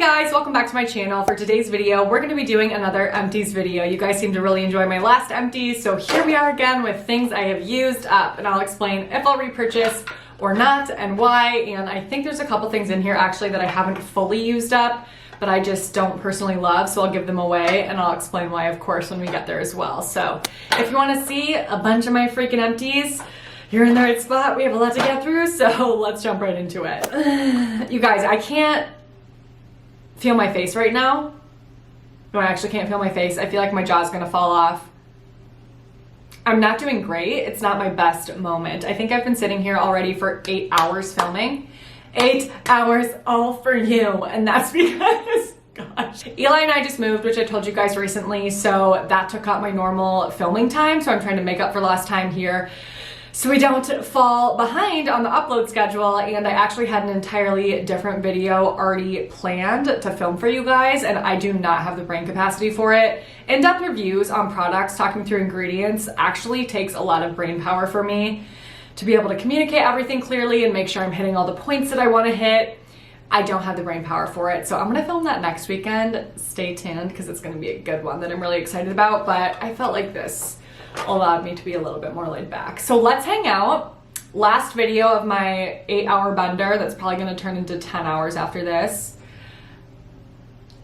guys, welcome back to my channel. For today's video, we're going to be doing another empties video. You guys seem to really enjoy my last empties, so here we are again with things I have used up, and I'll explain if I'll repurchase or not and why. And I think there's a couple things in here actually that I haven't fully used up, but I just don't personally love, so I'll give them away, and I'll explain why, of course, when we get there as well. So if you want to see a bunch of my freaking empties, you're in the right spot. We have a lot to get through, so let's jump right into it. You guys, I can't feel my face right now. No, I actually can't feel my face. I feel like my jaw's gonna fall off. I'm not doing great. It's not my best moment. I think I've been sitting here already for 8 hours filming. 8 hours all for you, and that's because gosh. Eli and I just moved, which I told you guys recently, so that took up my normal filming time, so I'm trying to make up for lost time here so we don't fall behind on the upload schedule. And I actually had an entirely different video already planned to film for you guys, and I do not have the brain capacity for it. In-depth reviews on products, talking through ingredients, actually takes a lot of brain power for me to be able to communicate everything clearly and make sure I'm hitting all the points that I want to hit. I don't have the brain power for it, so I'm gonna film that next weekend. Stay tuned, because it's gonna be a good one that I'm really excited about, but I felt like this allowed me to be a little bit more laid back. So let's hang out. Last video of my 8-hour bender, that's probably gonna turn into 10 hours after this.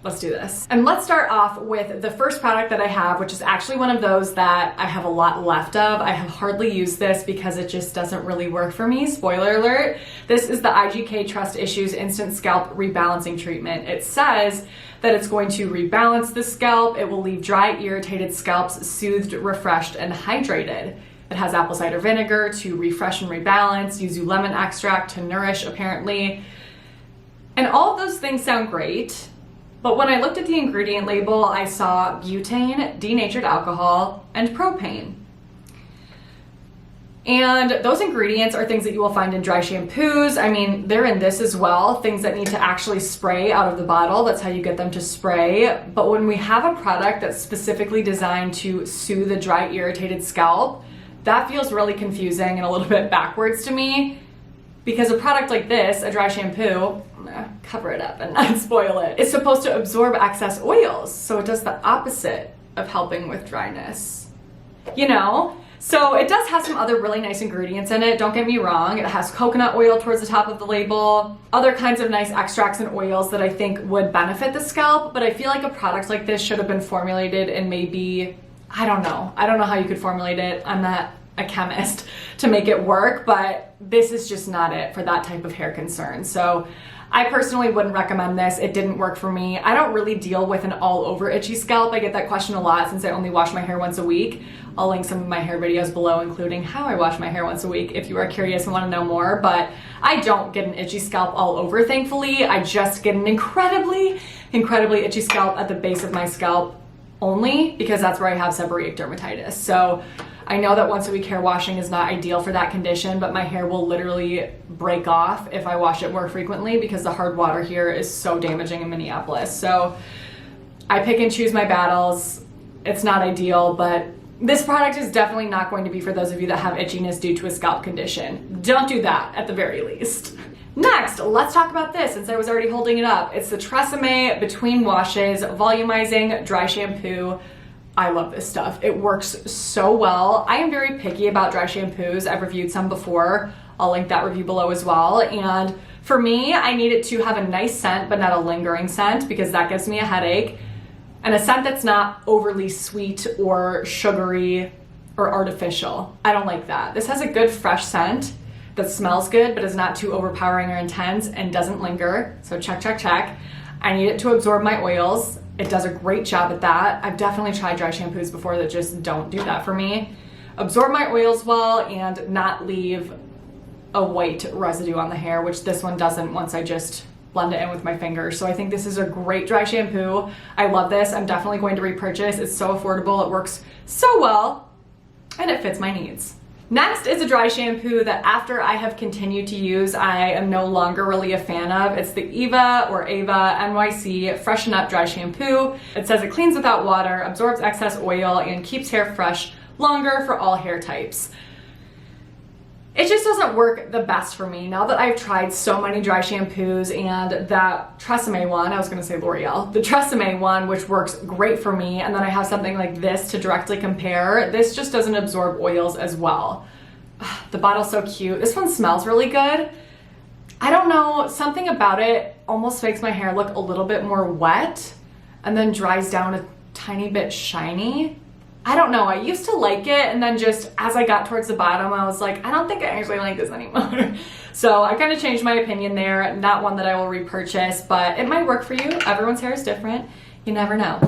Let's do this. And let's start off with the first product that I have, which is actually one of those that I have a lot left of. I have hardly used this because it just doesn't really work for me. Spoiler alert. This is the IGK Trust Issues Instant Scalp Rebalancing Treatment. It says that it's going to rebalance the scalp. It will leave dry, irritated scalps soothed, refreshed, and hydrated. It has apple cider vinegar to refresh and rebalance, yuzu lemon extract to nourish, apparently. And all of those things sound great. But when I looked at the ingredient label, I saw butane, denatured alcohol, and propane. And those ingredients are things that you will find in dry shampoos. I mean, they're in this as well, things that need to actually spray out of the bottle. That's how you get them to spray. But when we have a product that's specifically designed to soothe a dry, irritated scalp, that feels really confusing and a little bit backwards to me. Because a product like this, a dry shampoo, I'm gonna cover it up and not spoil it, it's supposed to absorb excess oils. So it does the opposite of helping with dryness, you know? So it does have some other really nice ingredients in it, don't get me wrong. It has coconut oil towards the top of the label, other kinds of nice extracts and oils that I think would benefit the scalp, but I feel like a product like this should have been formulated in maybe, I don't know how you could formulate it. I'm not a chemist to make it work, but this is just not it for that type of hair concern. So I personally wouldn't recommend this. It didn't work for me. I don't really deal with an all over itchy scalp. I get that question a lot since I only wash my hair once a week. I'll link some of my hair videos below, including how I wash my hair once a week if you are curious and want to know more. But I don't get an itchy scalp all over, thankfully. I just get an incredibly itchy scalp at the base of my scalp only, because that's where I have seborrheic dermatitis. So I know that once a week hair washing is not ideal for that condition, but my hair will literally break off if I wash it more frequently because the hard water here is so damaging in Minneapolis. So I pick and choose my battles. It's not ideal, but this product is definitely not going to be for those of you that have itchiness due to a scalp condition. Don't do that at the very least. Next, let's talk about this since I was already holding it up. It's the Tresemme Between Washes Volumizing Dry Shampoo. I love this stuff. It works so well. I am very picky about dry shampoos. I've reviewed some before. I'll link that review below as well. And for me, I need it to have a nice scent, but not a lingering scent, because that gives me a headache. And a scent that's not overly sweet or sugary or artificial. I don't like that. This has a good fresh scent that smells good, but is not too overpowering or intense and doesn't linger. So check, check, check. I need it to absorb my oils. It does a great job at that. I've definitely tried dry shampoos before that just don't do that for me. Absorb my oils well and not leave a white residue on the hair, which this one doesn't once I just blend it in with my fingers. So I think this is a great dry shampoo. I love this. I'm definitely going to repurchase. It's so affordable. It works so well and it fits my needs. Next is a dry shampoo that after I have continued to use, I am no longer really a fan of. It's the Eva NYC Freshen Up Dry Shampoo. It says it cleans without water, absorbs excess oil, and keeps hair fresh longer for all hair types. it just doesn't work the best for me. Now that I've tried so many dry shampoos and that Tresemme one, I was gonna say L'Oreal, the Tresemme one, which works great for me, and then I have something like this to directly compare, this just doesn't absorb oils as well. The bottle's so cute. This one smells really good. I don't know, something about it almost makes my hair look a little bit more wet and then dries down a tiny bit shiny. I don't know, I used to like it, and then just as I got towards the bottom, I was like, I don't think I actually like this anymore. So I kind of changed my opinion there. Not one that I will repurchase, but it might work for you. Everyone's hair is different. You never know.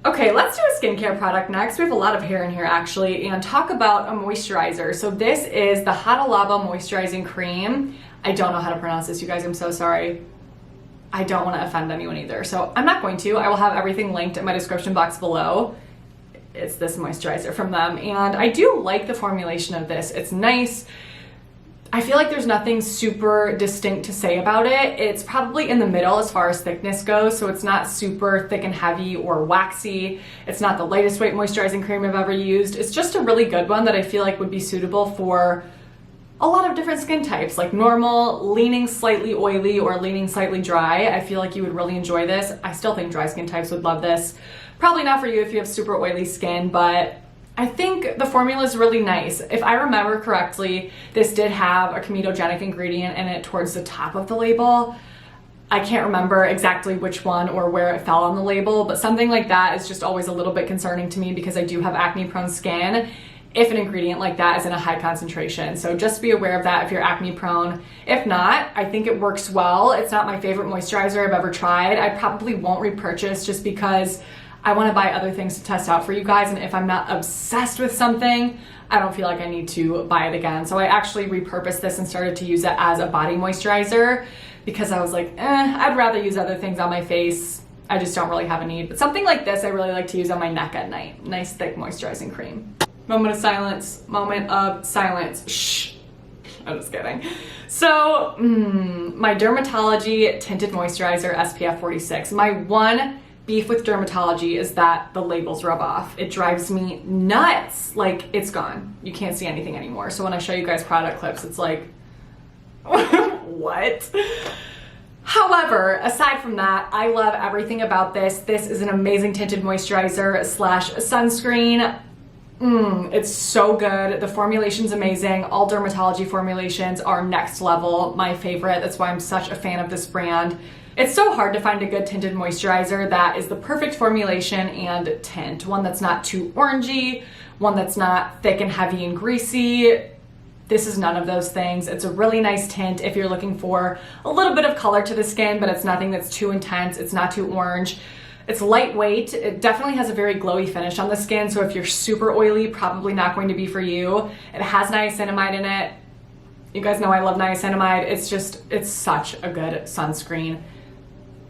Okay, let's do a skincare product next. We have a lot of hair in here actually, and talk about a moisturizer. So this is the Hada Lava Moisturizing Cream. I don't know how to pronounce this, you guys, I'm so sorry. I don't want to offend anyone either, so I'm not going to. I will have everything linked in my description box below. It's this moisturizer from them, and I do like the formulation of this. It's nice. I feel like there's nothing super distinct to say about it. It's probably in the middle as far as thickness goes, so it's not super thick and heavy or waxy. It's not the lightest weight moisturizing cream I've ever used. It's just a really good one that I feel like would be suitable for a lot of different skin types, like normal, leaning slightly oily, or leaning slightly dry. I feel like you would really enjoy this. I still think dry skin types would love this. Probably not for you if you have super oily skin, but I think the formula is really nice. If I remember correctly, this did have a comedogenic ingredient in it towards the top of the label. I can't remember exactly which one or where it fell on the label, but something like that is just always a little bit concerning to me because I do have acne-prone skin if an ingredient like that is in a high concentration. So just be aware of that if you're acne prone. If not, I think it works well. It's not my favorite moisturizer I've ever tried. I probably won't repurchase just because I want to buy other things to test out for you guys, and if I'm not obsessed with something, I don't feel like I need to buy it again. So I actually repurposed this and started to use it as a body moisturizer because I was like, I'd rather use other things on my face. I just don't really have a need. But something like this I really like to use on my neck at night. Nice thick moisturizing cream. Moment of silence, moment of silence. Shh, I'm just kidding. So, my Dermatology Tinted Moisturizer SPF 46. My one beef with Dermatology is that the labels rub off. It drives me nuts. Like, it's gone. You can't see anything anymore. So when I show you guys product clips, it's like, what? However, aside from that, I love everything about this. This is an amazing tinted moisturizer slash sunscreen. It's so good. The formulation's amazing. All Dermatology formulations are next level. My favorite. That's why I'm such a fan of this brand. It's so hard to find a good tinted moisturizer that is the perfect formulation and tint. One that's not too orangey, one that's not thick and heavy and greasy. This is none of those things. It's a really nice tint if you're looking for a little bit of color to the skin, but it's nothing that's too intense. It's not too orange. It's lightweight. It definitely has a very glowy finish on the skin, so if you're super oily, probably not going to be for you. It has niacinamide in it. You guys know I love niacinamide. It's such a good sunscreen.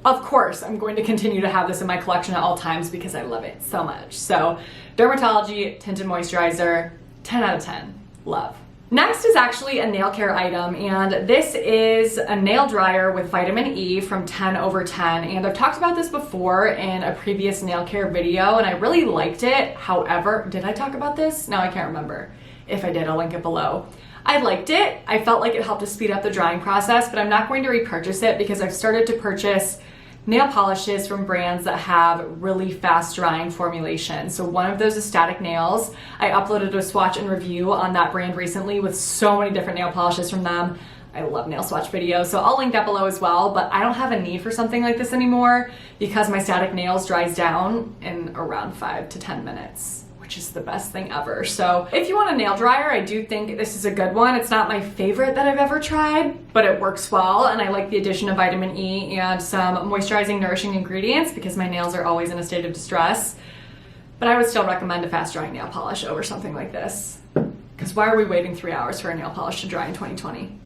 Of course, I'm going to continue to have this in my collection at all times because I love it so much. So, Dermatology Tinted Moisturizer, 10 out of 10. Love. Next is actually a nail care item, and this is a nail dryer with vitamin E from 10 over 10, and I've talked about this before in a previous nail care video, and I really liked it. However, did I talk about this? No, I can't remember. If I did, I'll link it below. I liked it. I felt like it helped to speed up the drying process, but I'm not going to repurchase it because I've started to purchase nail polishes from brands that have really fast drying formulations. So one of those is Static Nails. I uploaded a swatch and review on that brand recently with so many different nail polishes from them. I love nail swatch videos, so I'll link that below as well, but I don't have a need for something like this anymore because my Static Nails dries down in around 5 to 10 minutes. Which is the best thing ever. So if you want a nail dryer, I do think this is a good one. It's not my favorite that I've ever tried, but it works well, and I like the addition of vitamin E and some moisturizing, nourishing ingredients because my nails are always in a state of distress. But I would still recommend a fast drying nail polish over something like this. Because why are we waiting 3 hours for a nail polish to dry in 2020?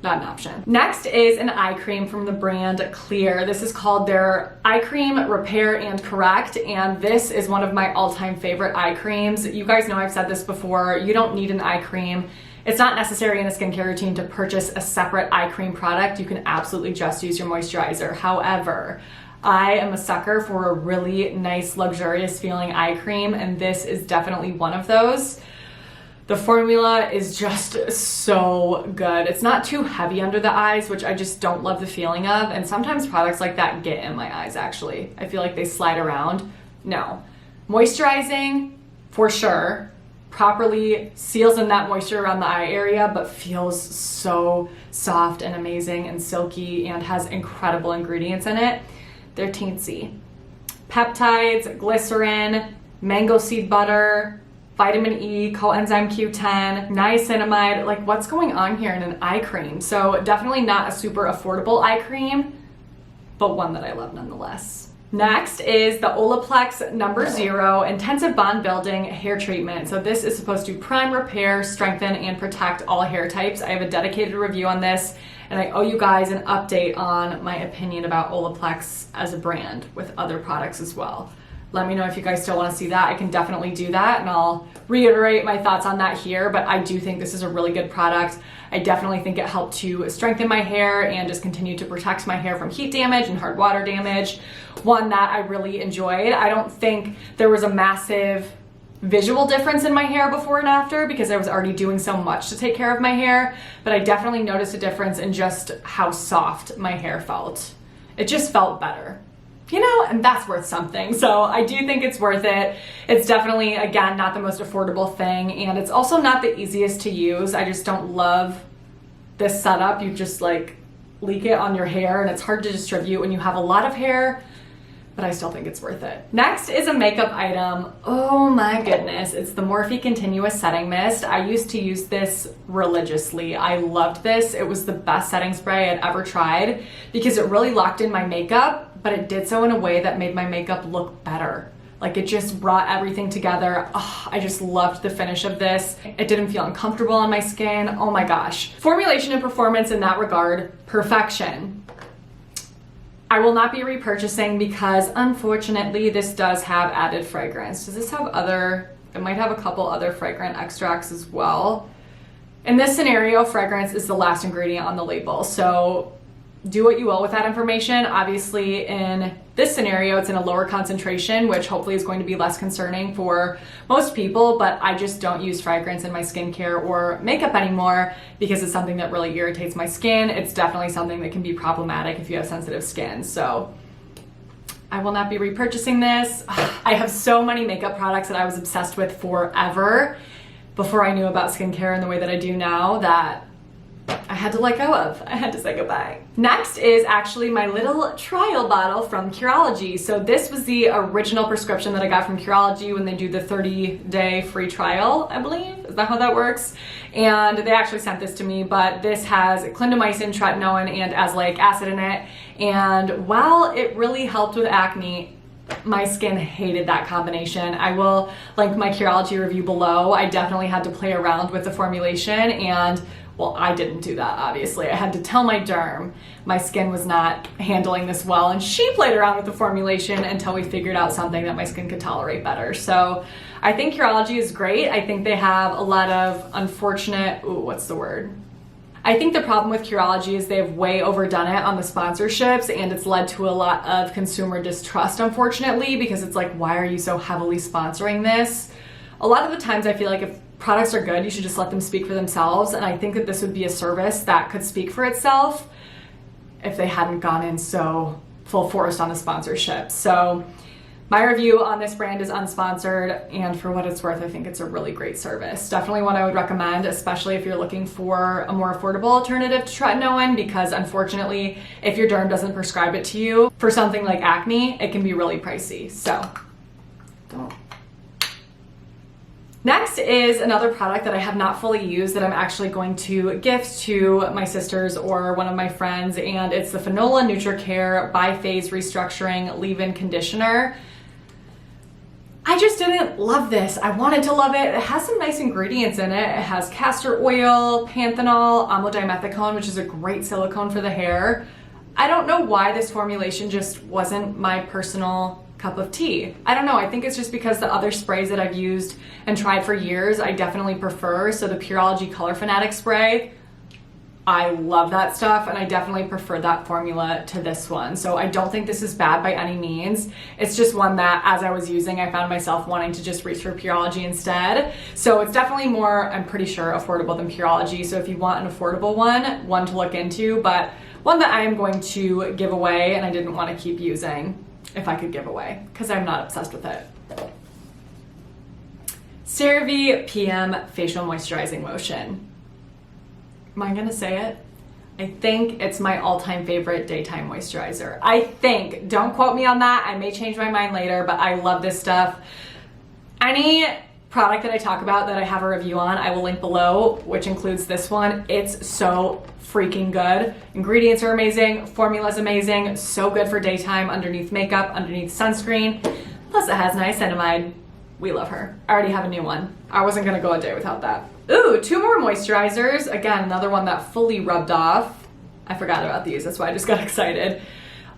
Not an option. Next is an eye cream from the brand Cleure. This is called their Eye Cream Repair and Correct, and this is one of my all-time favorite eye creams. You guys know I've said this before, you don't need an eye cream. It's not necessary in a skincare routine to purchase a separate eye cream product. You can absolutely just use your moisturizer. However, I am a sucker for a really nice, luxurious feeling eye cream, and this is definitely one of those. The formula is just so good. It's not too heavy under the eyes, which I just don't love the feeling of. And sometimes products like that get in my eyes, actually. I feel like they slide around. No. Moisturizing, for sure. Properly seals in that moisture around the eye area, but feels so soft and amazing and silky and has incredible ingredients in it. They're teensy. Peptides, glycerin, mango seed butter, vitamin E, coenzyme Q10, niacinamide. Like, what's going on here in an eye cream? So definitely not a super affordable eye cream, but one that I love nonetheless. Next is the Olaplex No. 0 Intensive Bond Building Hair Treatment. So this is supposed to prime, repair, strengthen, and protect all hair types. I have a dedicated review on this, and I owe you guys an update on my opinion about Olaplex as a brand with other products as well. Let me know if you guys still want to see that. I can definitely do that, and I'll reiterate my thoughts on that here, but I do think this is a really good product. I definitely think it helped to strengthen my hair and just continue to protect my hair from heat damage and hard water damage. One that I really enjoyed. I don't think there was a massive visual difference in my hair before and after because I was already doing so much to take care of my hair, but I definitely noticed a difference in just how soft my hair felt. It just felt better. You know, and that's worth something. So I do think it's worth it. It's definitely, again, not the most affordable thing, and it's also not the easiest to use. I just don't love this setup. You just like leak it on your hair, and it's hard to distribute when you have a lot of hair, but I still think it's worth it. Next is a makeup item. Oh my goodness, it's the Morphe Continuous Setting Mist. I used to use this religiously. I loved this. It was the best setting spray I'd ever tried because it really locked in my makeup, but it did so in a way that made my makeup look better. Like, it just brought everything together. Oh, I just loved the finish of this. It didn't feel uncomfortable on my skin. Oh my gosh. Formulation and performance in that regard, perfection. I will not be repurchasing because unfortunately this does have added fragrance. Does this have it might have a couple other fragrant extracts as well. In this scenario, fragrance is the last ingredient on the label. So do what you will with that information. Obviously, in this scenario, it's in a lower concentration, which hopefully is going to be less concerning for most people, but I just don't use fragrance in my skincare or makeup anymore because it's something that really irritates my skin. It's definitely something that can be problematic if you have sensitive skin. So I will not be repurchasing this. I have so many makeup products that I was obsessed with forever before I knew about skincare in the way that I do now that I had to let go of. I had to say goodbye. Next is actually my little trial bottle from Curology. So this was the original prescription that I got from Curology when they do the 30-day free trial, I believe. Is that how that works? And they actually sent this to me, but this has clindamycin, tretinoin, and azelaic acid in it. And while it really helped with acne, my skin hated that combination. I will link my Curology review below. I definitely had to play around with the formulation, and well, I didn't do that, obviously. I had to tell my derm my skin was not handling this well, and she played around with the formulation until we figured out something that my skin could tolerate better. So I think Curology is great. I think they have a lot of unfortunate, I think the problem with Curology is they've way overdone it on the sponsorships, and it's led to a lot of consumer distrust, unfortunately, because it's like, why are you so heavily sponsoring this? A lot of the times I feel like if products are good, you should just let them speak for themselves, and I think that this would be a service that could speak for itself if they hadn't gone in so full force on the sponsorship. So my review on this brand is unsponsored, and for what it's worth, I think it's a really great service. Definitely one I would recommend, especially if you're looking for a more affordable alternative to tretinoin, because unfortunately, if your derm doesn't prescribe it to you for something like acne, it can be really pricey. So don't. Next is another product that I have not fully used that I'm actually going to gift to my sisters or one of my friends, and it's the Fanola Nutricare Biphase Restructuring Leave-In Conditioner. I just didn't love this. I wanted to love it. It has some nice ingredients in it. It has castor oil, panthenol, amlodimethicone, which is a great silicone for the hair. I don't know why this formulation just wasn't my personal cup of tea. I don't know. I think it's just because the other sprays that I've used and tried for years, I definitely prefer. So the Curology Color Fanatic spray, I love that stuff, and I definitely prefer that formula to this one. So I don't think this is bad by any means. It's just one that, as I was using, I found myself wanting to just reach for Curology instead. So it's definitely more, I'm pretty sure, affordable than Curology. So if you want an affordable one to look into, but one that I am going to give away, and I didn't want to keep using if I could give away, because I'm not obsessed with it. CeraVe PM Facial Moisturizing Lotion. Am I gonna say it? I think it's my all-time favorite daytime moisturizer. I think, don't quote me on that. I may change my mind later, but I love this stuff. Any product that I talk about that I have a review on, I will link below, which includes this one. It's so freaking good. Ingredients are amazing, formula's amazing, so good for daytime, underneath makeup, underneath sunscreen. Plus it has niacinamide. We love her. I already have a new one. I wasn't gonna go a day without that. Ooh, 2 more moisturizers. Again, another one that fully rubbed off. I forgot about these, that's why I just got excited.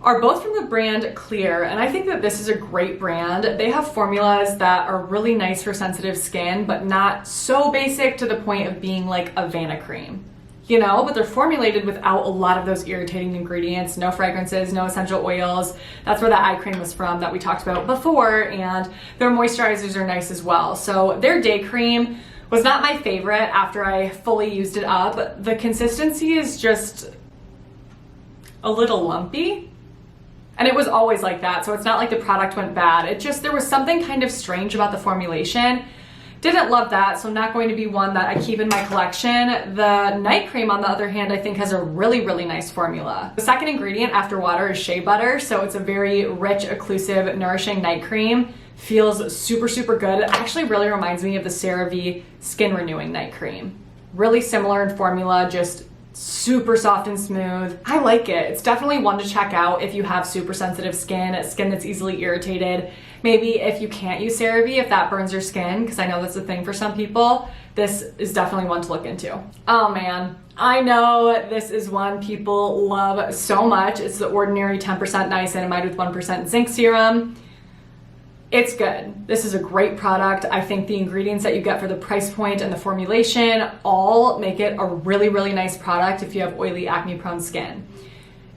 Are both from the brand Cleure, and I think that this is a great brand. They have formulas that are really nice for sensitive skin, but not so basic to the point of being like a Vanna cream. You know, but they're formulated without a lot of those irritating ingredients, no fragrances, no essential oils. That's where that eye cream was from that we talked about before, and their moisturizers are nice as well. So their day cream was not my favorite after I fully used it up. The consistency is just a little lumpy, and it was always like that, so it's not like the product went bad. It just, there was something kind of strange about the formulation. Didn't love that, so not going to be one that I keep in my collection. The night cream, on the other hand, I think has a really, really nice formula. The second ingredient after water is shea butter, so it's a very rich, occlusive, nourishing night cream. Feels super, super good. It actually really reminds me of the CeraVe Skin Renewing Night Cream. Really similar in formula, just super soft and smooth. I like it. It's definitely one to check out if you have super sensitive skin that's easily irritated. Maybe if you can't use CeraVe, if that burns your skin, because I know that's a thing for some people, this is definitely one to look into. Oh man, I know this is one people love so much. It's the Ordinary 10% niacinamide with 1% zinc serum. It's good. This is a great product. I think the ingredients that you get for the price point and the formulation all make it a really, really nice product if you have oily, acne-prone skin.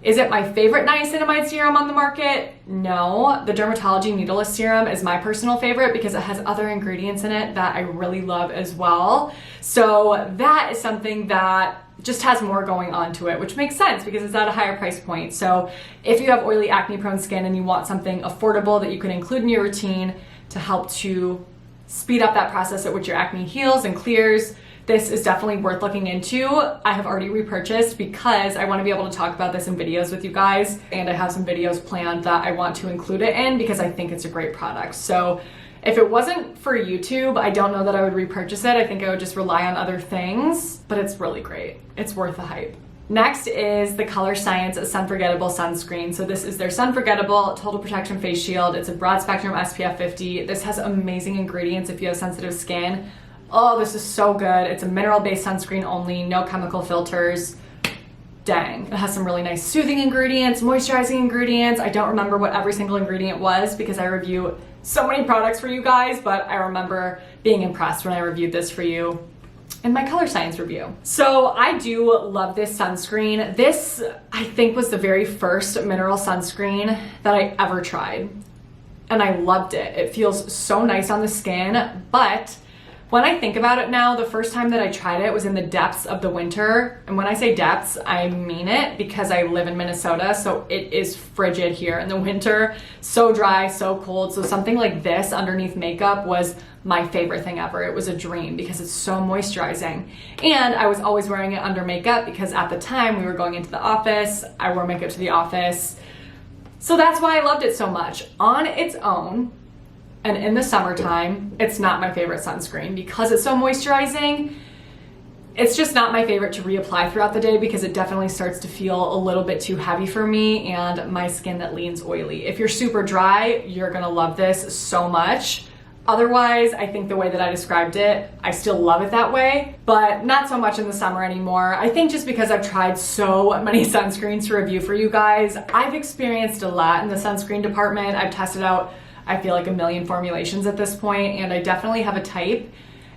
Is it my favorite niacinamide serum on the market? No. The Dermatology Needleless Serum is my personal favorite because it has other ingredients in it that I really love as well. So that is something that just has more going on to it, which makes sense because it's at a higher price point. So if you have oily, acne-prone skin and you want something affordable that you can include in your routine to help to speed up that process at which your acne heals and clears, this is definitely worth looking into. I have already repurchased because I want to be able to talk about this in videos with you guys, and I have some videos planned that I want to include it in because I think it's a great product. So if it wasn't for YouTube, I don't know that I would repurchase it. I think I would just rely on other things, but it's really great. It's worth the hype. Next is the Colorescience Sunforgettable Sunscreen. So this is their Sunforgettable Total Protection Face Shield. It's a broad spectrum SPF 50. This has amazing ingredients if you have sensitive skin. Oh, this is so good. It's a mineral-based sunscreen only, no chemical filters. Dang. It has some really nice soothing ingredients, moisturizing ingredients. I don't remember what every single ingredient was because I review so many products for you guys, but I remember being impressed when I reviewed this for you in my Colorescience review. So I do love this sunscreen. This, I think, was the very first mineral sunscreen that I ever tried, and I loved it. It feels so nice on the skin, but when I think about it now, the first time that I tried it was in the depths of the winter. And when I say depths, I mean it because I live in Minnesota, so it is frigid here in the winter. So dry, so cold. So something like this underneath makeup was my favorite thing ever. It was a dream because it's so moisturizing. And I was always wearing it under makeup because at the time we were going into the office. I wore makeup to the office. So that's why I loved it so much. On its own, and in the summertime, it's not my favorite sunscreen because it's so moisturizing. It's just not my favorite to reapply throughout the day because it definitely starts to feel a little bit too heavy for me and my skin that leans oily. If you're super dry, you're gonna love this so much. Otherwise, I think the way that I described it, I still love it that way, but not so much in the summer anymore. I think just because I've tried so many sunscreens to review for you guys, I've experienced a lot in the sunscreen department. I've tested out, I feel like, a million formulations at this point, and I definitely have a type.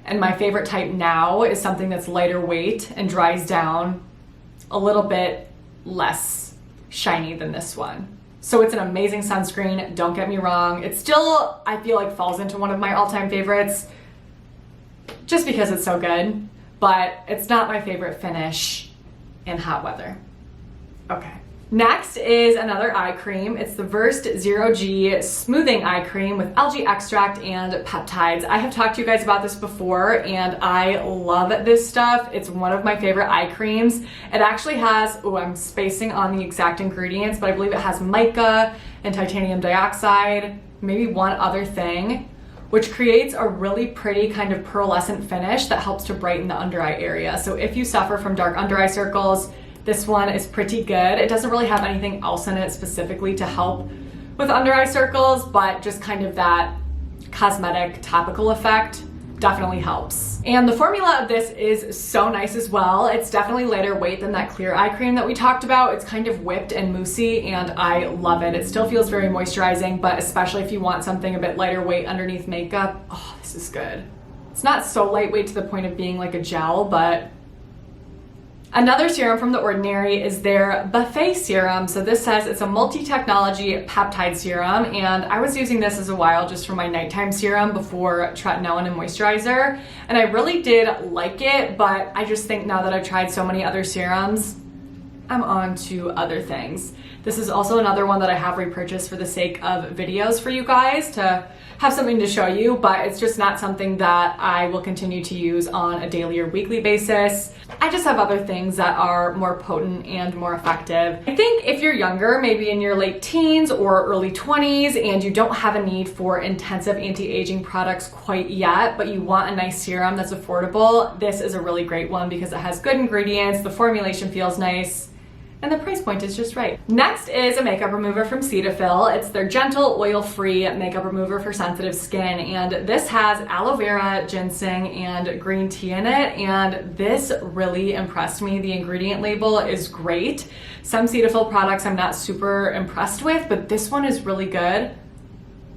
And my favorite type now is something that's lighter weight and dries down a little bit less shiny than this one. So it's an amazing sunscreen, don't get me wrong. It still, I feel like, falls into one of my all-time favorites just because it's so good, but it's not my favorite finish in hot weather. Okay. Next is another eye cream. It's the Versed Zero G Smoothing Eye Cream with algae extract and peptides. I have talked to you guys about this before and I love this stuff. It's one of my favorite eye creams. It actually has, I'm spacing on the exact ingredients, but I believe it has mica and titanium dioxide, maybe one other thing, which creates a really pretty kind of pearlescent finish that helps to brighten the under eye area. So if you suffer from dark under eye circles, this one is pretty good. It doesn't really have anything else in it specifically to help with under eye circles, but just kind of that cosmetic topical effect definitely helps. And the formula of this is so nice as well. It's definitely lighter weight than that Cleure eye cream that we talked about. It's kind of whipped and moussey and I love it. It still feels very moisturizing, but especially if you want something a bit lighter weight underneath makeup, oh, this is good. It's not so lightweight to the point of being like a gel, but another serum from The Ordinary is their Biphase serum. So this says it's a multi-technology peptide serum, and I was using this as a while just for my nighttime serum before tretinoin and moisturizer, and I really did like it, but I just think now that I've tried so many other serums, I'm on to other things. This is also another one that I have repurchased for the sake of videos for you guys to have something to show you, but it's just not something that I will continue to use on a daily or weekly basis. I just have other things that are more potent and more effective. I think if you're younger, maybe in your late teens or early 20s, and you don't have a need for intensive anti-aging products quite yet, but you want a nice serum that's affordable, this is a really great one because it has good ingredients, the formulation feels nice, and the price point is just right. Next is a makeup remover from Cetaphil. It's their gentle, oil-free makeup remover for sensitive skin, and this has aloe vera, ginseng, and green tea in it, and this really impressed me. The ingredient label is great. Some Cetaphil products I'm not super impressed with, but this one is really good.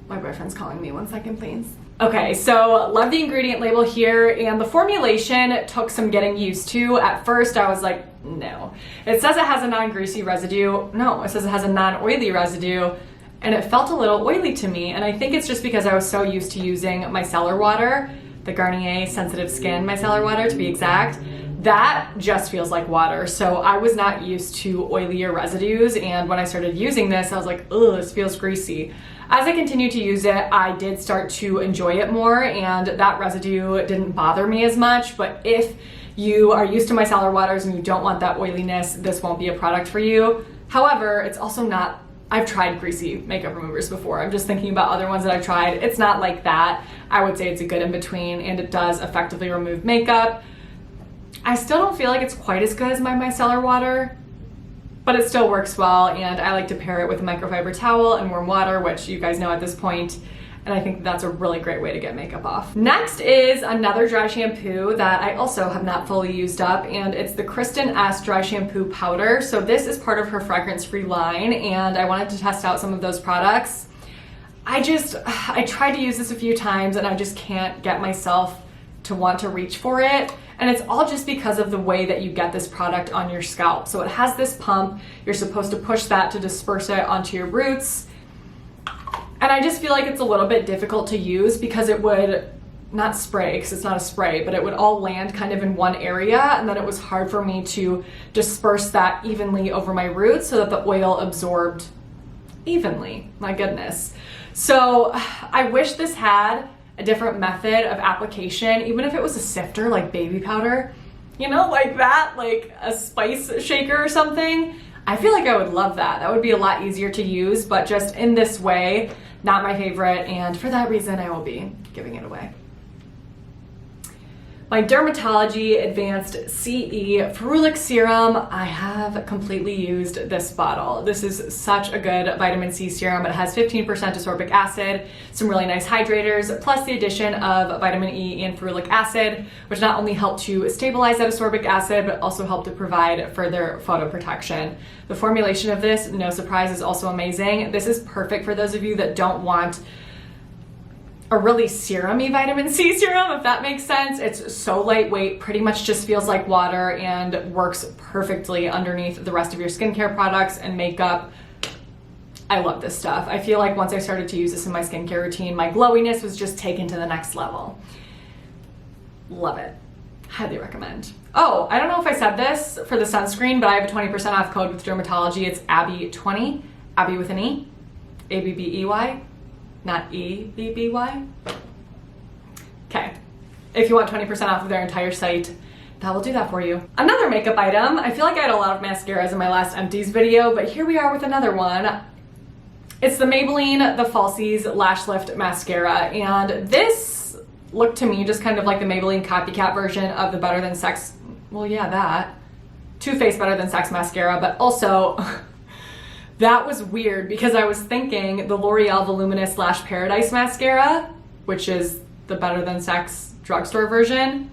My boyfriend's calling me, 1 second, please. Okay, so love the ingredient label here, and the formulation took some getting used to. At first I was like, no. It says it has a non-greasy residue. No, it says it has a non-oily residue, and it felt a little oily to me, and I think it's just because I was so used to using micellar water, the Garnier Sensitive Skin micellar water to be exact. That just feels like water, so I was not used to oilier residues, and when I started using this, I was like, ugh, this feels greasy. As I continued to use it, I did start to enjoy it more, and that residue didn't bother me as much, but if you are used to micellar waters and you don't want that oiliness, this won't be a product for you. However, it's also not, I've tried greasy makeup removers before. I'm just thinking about other ones that I've tried. It's not like that. I would say it's a good in-between, and it does effectively remove makeup. I still don't feel like it's quite as good as my micellar water, but it still works well, and I like to pair it with a microfiber towel and warm water, which you guys know at this point, and I think that's a really great way to get makeup off. Next is another dry shampoo that I also have not fully used up, and it's the Kristen S Dry Shampoo Powder. So this is part of her fragrance-free line, and I wanted to test out some of those products. I tried to use this a few times, and I just can't get myself to want to reach for it. And it's all just because of the way that you get this product on your scalp. So it has this pump, you're supposed to push that to disperse it onto your roots. And I just feel like it's a little bit difficult to use because it would not spray, because it's not a spray, but it would all land kind of in one area, and then it was hard for me to disperse that evenly over my roots so that the oil absorbed evenly. My goodness. So I wish this had a different method of application, even if it was a sifter like baby powder, you know, like that, like a spice shaker or something. I feel like I would love that. That would be a lot easier to use, but just in this way, not my favorite, and for that reason I will be giving it away. My Dermatology Advanced CE Ferulic Serum, I have completely used this bottle. This is such a good vitamin C serum. It has 15% ascorbic acid, some really nice hydrators, plus the addition of vitamin E and ferulic acid, which not only help to stabilize that ascorbic acid, but also help to provide further photoprotection. The formulation of this, no surprise, is also amazing. This is perfect for those of you that don't want a really serum-y vitamin C serum, if that makes sense. It's so lightweight, pretty much just feels like water and works perfectly underneath the rest of your skincare products and makeup. I love this stuff. I feel like once I started to use this in my skincare routine, my glowiness was just taken to the next level. Love it. Highly recommend. Oh, I don't know if I said this for the sunscreen, but I have a 20% off code with Dermatology. It's Abbey20, Abbey with an E, A-B-B-E-Y, not E-B-B-Y. Okay, if you want 20% off of their entire site, that will do that for you. Another makeup item. I feel like I had a lot of mascaras in my last Empties video, but here we are with another one. It's the Maybelline The Falsies Lash Lift Mascara, and this looked to me just kind of like the Maybelline copycat version of the Better Than Sex, well yeah, that. Too Faced Better Than Sex mascara, but also that was weird because I was thinking the L'Oreal Voluminous Lash Paradise mascara, which is the Better Than Sex drugstore version,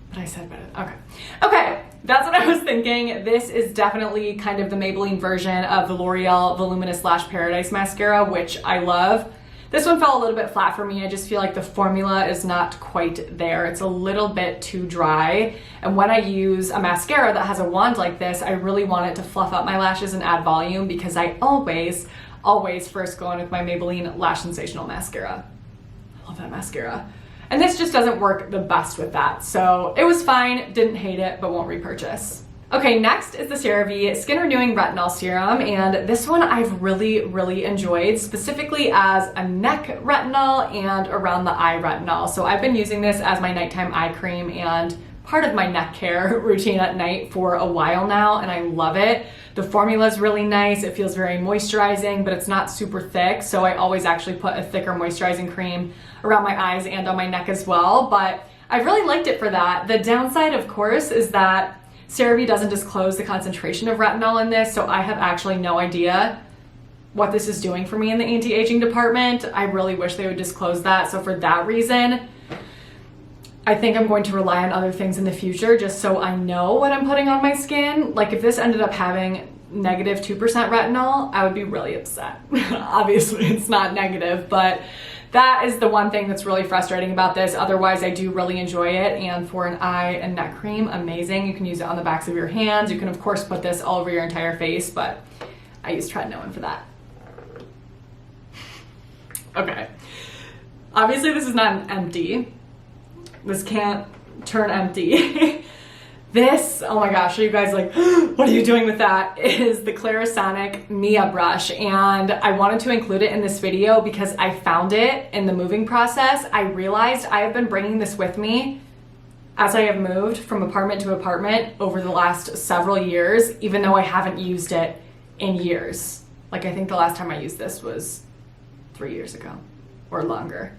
but I said better, okay, that's what I was thinking. This is definitely kind of the Maybelline version of the L'Oreal Voluminous Lash Paradise mascara, which I love. This one fell a little bit flat for me. I just feel like the formula is not quite there. It's a little bit too dry. And when I use a mascara that has a wand like this, I really want it to fluff up my lashes and add volume because I always first go in with my Maybelline Lash Sensational mascara. I love that mascara. And this just doesn't work the best with that. So it was fine, didn't hate it, but won't repurchase. Okay, next is the CeraVe Skin Renewing Retinol Serum, and this one I've really enjoyed, specifically as a neck retinol and around the eye retinol. So I've been using this as my nighttime eye cream and part of my neck care routine at night for a while now, and I love it. The formula is really nice. It feels very moisturizing, but it's not super thick, so I always actually put a thicker moisturizing cream around my eyes and on my neck as well, but I really liked it for that. The downside, of course, is that CeraVe doesn't disclose the concentration of retinol in this, so I have actually no idea what this is doing for me in the anti-aging department. I really wish they would disclose that, so for that reason, I think I'm going to rely on other things in the future just so I know what I'm putting on my skin. Like if this ended up having negative 2% retinol, I would be really upset. Obviously it's not negative, but that is the one thing that's really frustrating about this. Otherwise, I do really enjoy it. And for an eye and neck cream, amazing. You can use it on the backs of your hands. You can of course put this all over your entire face, but I use tretinoin for that. Okay. Obviously this is not an empty. This can't turn empty. This, oh my gosh, are you guys like, what are you doing with that? Is the Clarisonic Mia brush, and I wanted to include it in this video because I found it in the moving process. I realized I have been bringing this with me as I have moved from apartment to apartment over the last several years, even though I haven't used it in years. Like I think the last time I used this was 3 years ago or longer.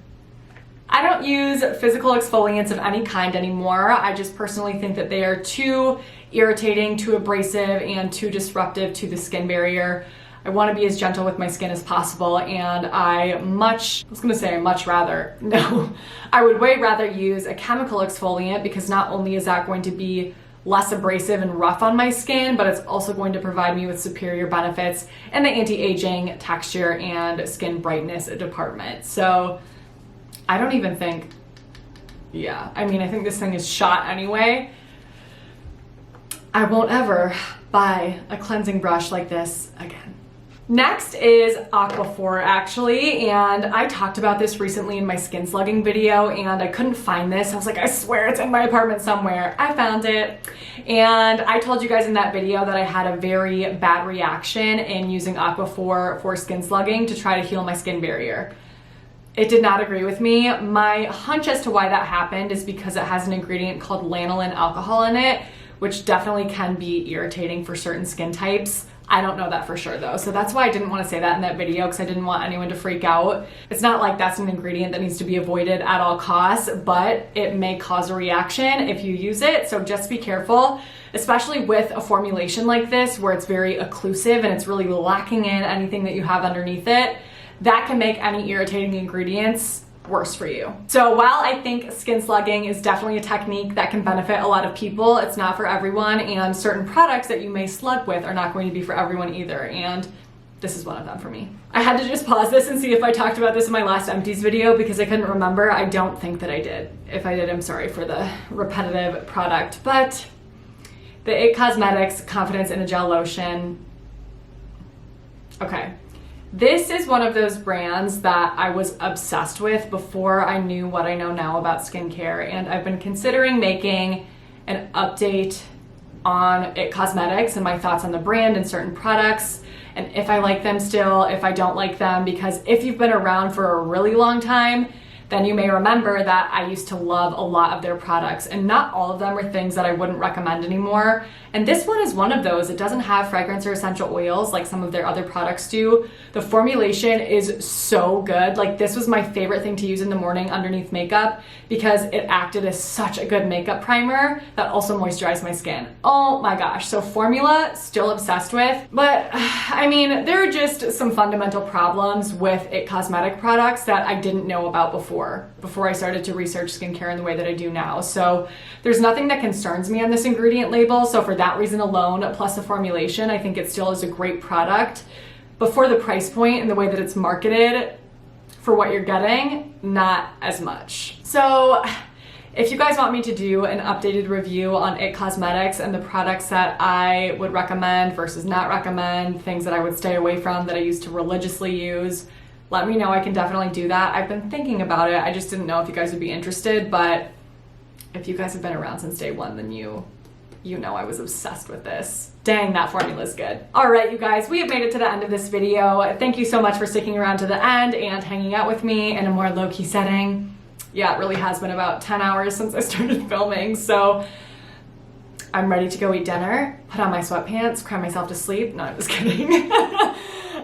I don't use physical exfoliants of any kind anymore. I just personally think that they are too irritating, too abrasive, and too disruptive to the skin barrier. I want to be as gentle with my skin as possible, and I would way rather use a chemical exfoliant because not only is that going to be less abrasive and rough on my skin, but it's also going to provide me with superior benefits in the anti-aging, texture, and skin brightness department. So I don't even think, I think this thing is shot anyway. I won't ever buy a cleansing brush like this again. Next is Aquaphor actually, and I talked about this recently in my skin slugging video and I couldn't find this. I was like, I swear it's in my apartment somewhere. I found it, and I told you guys in that video that I had a very bad reaction in using Aquaphor for skin slugging to try to heal my skin barrier. It did not agree with me. My hunch as to why that happened is because it has an ingredient called lanolin alcohol in it, which definitely can be irritating for certain skin types. I don't know that for sure though, so that's why I didn't want to say that in that video because I didn't want anyone to freak out. It's not like that's an ingredient that needs to be avoided at all costs, but it may cause a reaction if you use it, so just be careful, especially with a formulation like this where it's very occlusive and it's really lacking in anything that you have underneath it. That can make any irritating ingredients worse for you. So while I think skin slugging is definitely a technique that can benefit a lot of people, it's not for everyone, and certain products that you may slug with are not going to be for everyone either. And this is one of them for me. I had to just pause this and see if I talked about this in my last empties video because I couldn't remember. I don't think that I did. If I did, I'm sorry for the repetitive product, but the IT Cosmetics Confidence in a Gel Lotion. Okay. This is one of those brands that I was obsessed with before I knew what I know now about skincare, and I've been considering making an update on IT Cosmetics and my thoughts on the brand and certain products, and if I like them still, if I don't like them, because if you've been around for a really long time, then you may remember that I used to love a lot of their products, and not all of them are things that I wouldn't recommend anymore. And this one is one of those. It doesn't have fragrance or essential oils like some of their other products do. The formulation is so good. Like, this was my favorite thing to use in the morning underneath makeup because it acted as such a good makeup primer that also moisturized my skin. Oh my gosh. So formula, still obsessed with. But I mean, there are just some fundamental problems with IT Cosmetic products that I didn't know about before I started to research skincare in the way that I do now. So there's nothing that concerns me on this ingredient label. So for that reason alone, plus the formulation, I think it still is a great product. But for the price point and the way that it's marketed for what you're getting, not as much. So if you guys want me to do an updated review on IT Cosmetics and the products that I would recommend versus not recommend, things that I would stay away from that I used to religiously use, let me know. I can definitely do that. I've been thinking about it. I just didn't know if you guys would be interested, but if you guys have been around since day one, then you know I was obsessed with this. Dang, that formula is good. All right, you guys, we have made it to the end of this video. Thank you so much for sticking around to the end and hanging out with me in a more low-key setting. Yeah, it really has been about 10 hours since I started filming, so I'm ready to go eat dinner, put on my sweatpants, cry myself to sleep. No, I'm just kidding.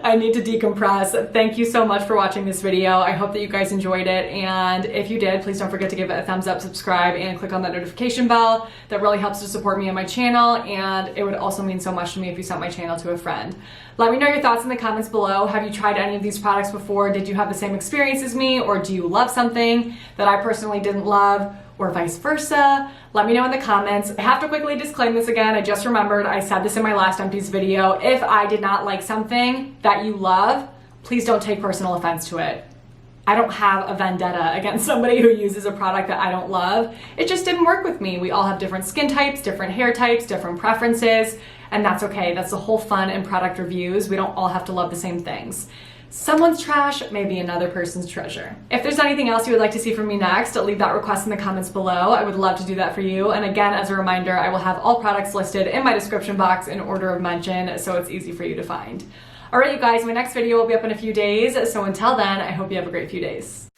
I need to decompress. Thank you so much for watching this video. I hope that you guys enjoyed it, and if you did, please don't forget to give it a thumbs up, subscribe, and click on that notification bell. That really helps to support me and my channel, and it would also mean so much to me if you sent my channel to a friend. Let me know your thoughts in the comments below. Have you tried any of these products before? Did you have the same experience as me, or do you love something that I personally didn't love, or vice versa? Let me know in the comments. I have to quickly disclaim this again. I just remembered I said this in my last empties video. If I did not like something that you love, please don't take personal offense to it. I don't have a vendetta against somebody who uses a product that I don't love. It just didn't work with me. We all have different skin types, different hair types, different preferences, and that's okay. That's the whole fun in product reviews. We don't all have to love the same things. Someone's trash may be another person's treasure. If there's anything else you would like to see from me next, leave that request in the comments below. I would love to do that for you. And again, as a reminder, I will have all products listed in my description box in order of mention, so it's easy for you to find. All right, you guys, my next video will be up in a few days. So until then, I hope you have a great few days.